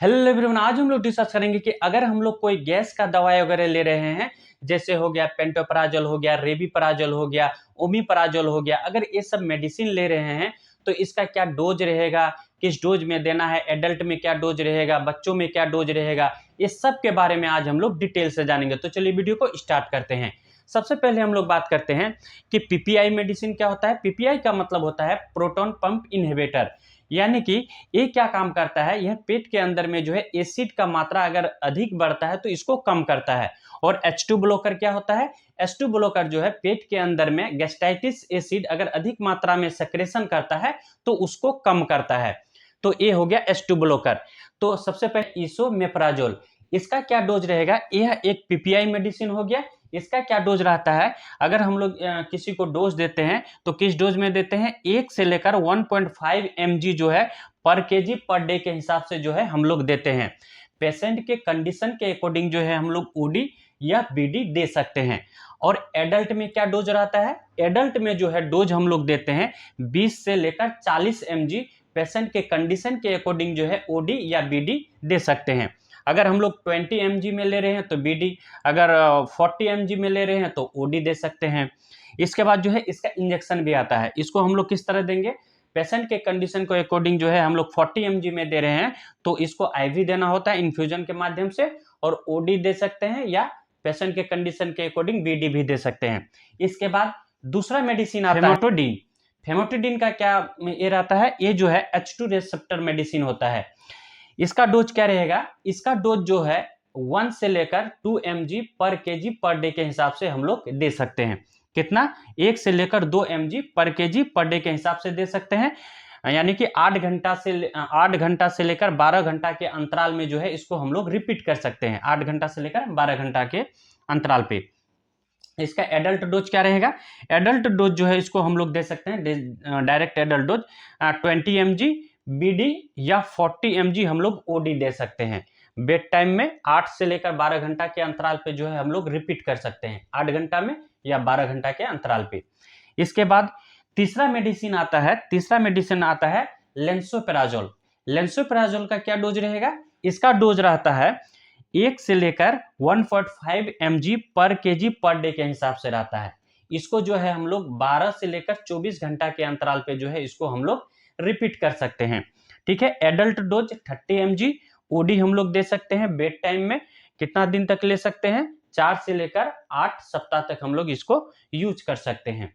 Hello everyone, आज हम लोग डिस्कस करेंगे कि अगर हम लोग कोई गैस का दवाई वगैरह ले रहे हैं, जैसे हो गया पेंटोपराजोल हो गया, रेबीपराजोल हो गया, ओमिपराजोल हो गया, अगर ये सब मेडिसिन ले रहे हैं तो इसका क्या डोज रहेगा, किस डोज में देना है, एडल्ट में क्या डोज रहेगा, बच्चों में क्या डोज रहेगा, ये सब के बारे में आज हम लोग डिटेल से जानेंगे। तो चलिए वीडियो को स्टार्ट करते हैं। सबसे पहले हम लोग बात करते हैं कि पीपीआई मेडिसिन क्या होता है। पीपीआई का मतलब होता है प्रोटॉन पंप इनहिबिटर, यानी कि ये क्या काम करता है, यह पेट के अंदर में जो है एसिड का मात्रा अगर अधिक बढ़ता है तो इसको कम करता है। और H2 ब्लॉकर क्या होता है, H2 ब्लॉकर जो है पेट के अंदर में गैस्ट्राइटिस एसिड अगर अधिक मात्रा में सेक्रेशन करता है तो उसको कम करता है। तो ये हो गया H2 ब्लॉकर। तो सबसे पहले इसोमेप्राजोल, इसका क्या डोज रहेगा, यह एक पीपीआई मेडिसिन हो गया। इसका क्या डोज रहता है, अगर हम लोग किसी को डोज देते हैं तो किस डोज में देते हैं, 1 से लेकर 1.5 mg जो है पर केजी पर डे के हिसाब से जो है हम लोग देते हैं। पेशेंट के कंडीशन के अकॉर्डिंग जो है हम लोग ओडी या बीडी दे सकते हैं। और एडल्ट में क्या डोज रहता है, एडल्ट में जो है डोज हम लोग देते हैं 20 से लेकर 40 mg। पेशेंट के कंडीशन के अकॉर्डिंग जो है ओडी या बीडी दे सकते हैं। अगर हम लोग 20 mg में ले रहे हैं तो बीडी, अगर 40 mg में ले रहे हैं तो ओडी दे सकते हैं। इसके बाद जो है इसका इंजेक्शन भी आता है, इसको हम लोग किस तरह देंगे, पेशेंट के कंडीशन को अकॉर्डिंग जो है हम लोग 40 mg में दे रहे हैं तो इसको आईवी देना होता है इन्फ्यूजन के माध्यम से, और ओडी दे सकते हैं या पेशेंट के कंडीशन के अकॉर्डिंग बीडी भी दे सकते हैं। इसके बाद दूसरा मेडिसिन आता है फेमोटोडिन। फेमोटोडिन का क्या ये रहता है, ये जो है H2 रिसेप्टर मेडिसिन होता है। इसका डोज क्या रहेगा, इसका डोज जो है 1 से लेकर 2 mg पर केजी पर डे के हिसाब से हम लोग दे सकते हैं। कितना, 1 से लेकर 2 mg पर केजी पर डे के हिसाब से दे सकते हैं। यानी कि 8 घंटा से लेकर 12 घंटा के अंतराल में जो है इसको हम लोग रिपीट कर सकते हैं, 8 घंटा से लेकर 12 घंटा के अंतराल पे। इसका एडल्ट डोज क्या रहेगा, एडल्ट डोज जो है इसको हम लोग दे सकते हैं direct adult dose 20 mg BD या 40 mg हम लोग ओडी दे सकते हैं। बेड टाइम में 8 से लेकर 12 घंटा के अंतराल पे जो है हम लोग रिपीट कर सकते हैं, 8 घंटा में या 12 घंटा के अंतराल पे। इसके बाद तीसरा मेडिसिन आता है लेंसोपेराजोल। लेंसोपेराजोल का क्या डोज रहेगा, इसका डोज रहता है 1 से लेकर 1.5 mg पर केजी पर डे के हिसाब से रहता है। इसको जो है हम लोग 12 से लेकर 24 घंटा के अंतराल पे जो है इसको हम लोग रिपीट कर सकते हैं। ठीक है, एडल्ट डोज 30 mg ओडी हम लोग दे सकते हैं बेड टाइम में। कितना दिन तक ले सकते हैं, 4 से लेकर 8 सप्ताह तक हम लोग इसको यूज कर सकते हैं।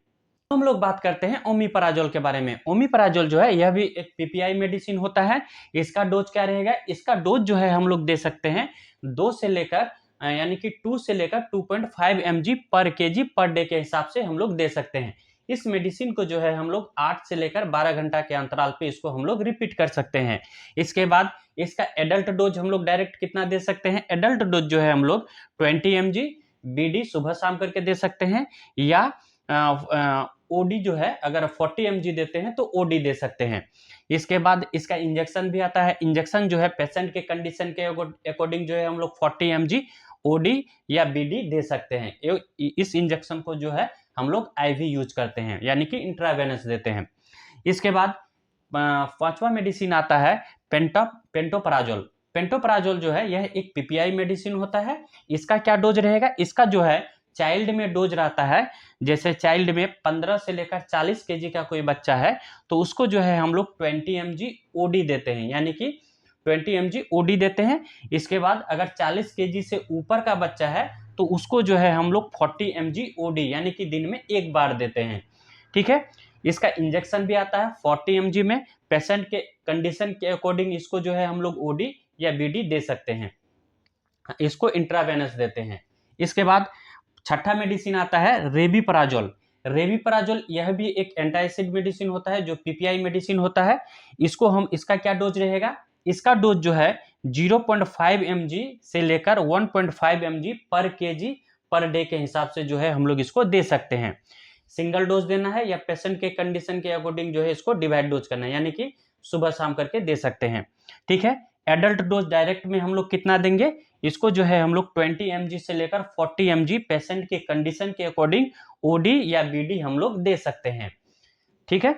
हम लोग बात करते हैं ओमिपराजोल के बारे में। ओमिपराजोल जो है यह भी एक पीपीआई मेडिसिन होता है। इसका डोज क्या रहेगा, इसका डोज जो है हम लोग दे सकते हैं 2 से लेकर यानी कि 2 से लेकर 2.5 mg पर केजी पर डे के हिसाब से हम लोग दे सकते हैं। इस मेडिसिन को जो है हम लोग 8 से लेकर 12 घंटा के अंतराल पे इसको हम लोग रिपीट कर सकते हैं। इसके बाद इसका एडल्ट डोज हम लोग डायरेक्ट कितना दे सकते हैं, एडल्ट डोज जो है हम लोग 20 mg बीडी सुबह शाम करके दे सकते हैं, या ओडी जो है अगर 40 mg देते हैं तो ओडी दे सकते हैं। इसके बाद इसका इंजेक्शन भी आता है। इंजेक्शन जो है पेशेंट के कंडीशन के अकॉर्डिंग जो है हम लोग 40 mg ओडी या बीडी दे सकते हैं। इस इंजेक्शन को जो है हम लोग आईवी यूज करते हैं, यानी कि इंट्रावेनस देते हैं। इसके बाद पांचवा मेडिसिन आता है पेंटोपराजोल। पेंटोपराजोल जो है यह एक पीपीआई मेडिसिन होता है। इसका क्या डोज रहेगा, इसका जो है चाइल्ड में डोज रहता है, जैसे चाइल्ड में 15 से लेकर 40 केजी का कोई बच्चा है तो उसको जो है हम लोग 20 mg ओडी देते हैं, यानी कि 20 mg ओडी देते हैं। इसके बाद अगर 40 केजी से ऊपर का बच्चा है तो उसको जो है हम लोग 40 mg ओडी यानी कि दिन में एक बार देते हैं। ठीक है, इसका इंजेक्शन भी आता है 40 mg में। पेशेंट के कंडीशन के अकॉर्डिंग इसको जो है हम लोग ओडी या बीडी दे सकते हैं, इसको इंट्रावेनस देते हैं। इसके बाद छठा मेडिसिन आता है रेबीपराजोल। रेबीपराजोल यह भी एक एंटाइसिड मेडिसिन होता है जो पीपीआई मेडिसिन होता है। इसका क्या डोज रहेगा, इसका डोज जो है 0.5 mg से लेकर 1.5 mg पर केजी पर डे के हिसाब से जो है हम लोग इसको दे सकते हैं। सिंगल डोज देना है या पेशेंट के कंडीशन के अकॉर्डिंग जो है इसको डिवाइड डोज करना है, यानी कि सुबह शाम करके दे सकते हैं। ठीक है, एडल्ट डोज डायरेक्ट में हम लोग कितना देंगे, इसको जो है हम लोग 20 mg से लेकर 40 mg पेशेंट के कंडीशन के अकॉर्डिंग ओडी या बीडी हम लोग दे सकते हैं। ठीक है,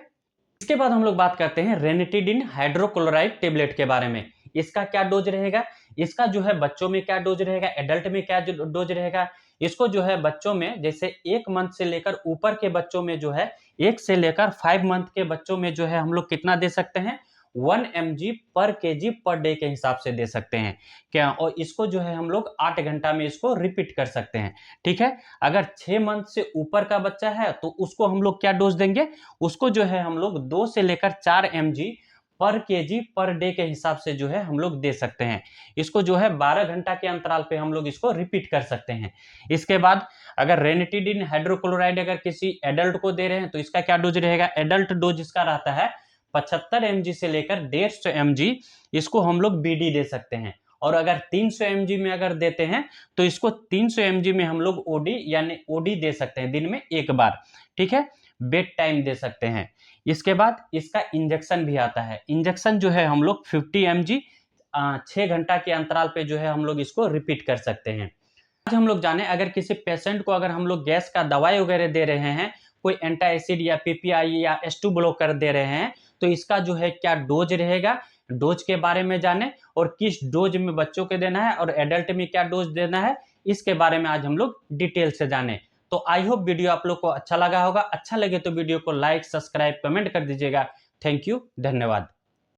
इसके बाद हम लोग बात करते हैं रेनिटिडिन हाइड्रोक्लोराइड टेबलेट के बारे में। इसका क्या डोज रहेगा, इसका जो है बच्चों में क्या डोज रहेगा, एडल्ट में क्या डोज रहेगा। इसको जो है बच्चों में जैसे 1 मंथ से लेकर ऊपर के बच्चों में जो है 1 से लेकर 5 मंथ के बच्चों में जो है हम लोग कितना दे सकते हैं, 1 mg पर केजी पर डे के हिसाब से दे सकते हैं क्या। और इसको जो है हम लोग 8 घंटा में इसको रिपीट कर सकते हैं। ठीक है, अगर 6 मंथ से ऊपर का बच्चा है तो उसको हम लोग क्या डोज देंगे, उसको जो है हम लोग 2 से लेकर 4 mg पर केजी पर डे के हिसाब से जो है हम लोग दे सकते हैं। इसको जो है 12 घंटा के अंतराल पे हम लोग इसको रिपीट कर सकते हैं। इसके बाद अगर रेनिटिडिन हाइड्रोक्लोराइड अगर किसी एडल्ट को दे रहे हैं तो इसका क्या डोज रहेगा, एडल्ट डोज इसका रहता है 75 mg से लेकर 150 mg, इसको हम लोग बीडी दे सकते हैं। और अगर 300 mg में अगर देते हैं तो इसको 300 mg में हम लोग ओडी यानी ओडी दे सकते हैं दिन में एक बार। ठीक है, बेड टाइम दे सकते हैं। इसके बाद इसका इंजेक्शन भी आता है, इंजेक्शन जो है हम लोग 50 mg 6 घंटा के अंतराल पे जो है हम लोग इसको रिपीट कर सकते हैं। आज हम लोग जाने अगर किसी पेशेंट को अगर हम लोग गैस का दवाई वगैरह दे रहे हैं, कोई एंटा एसिड या पीपीआई या S2 ब्लॉकर दे रहे हैं, तो इसका जो है क्या डोज रहेगा, डोज के बारे में जाने और किस डोज में बच्चों को देना है और एडल्ट में क्या डोज देना है, इसके बारे में आज हम लोग डिटेल से जाने। तो आई होप वीडियो आप लोग को अच्छा लगा होगा। अच्छा लगे तो वीडियो को लाइक, सब्सक्राइब, कमेंट कर दीजिएगा। थैंक यू, धन्यवाद।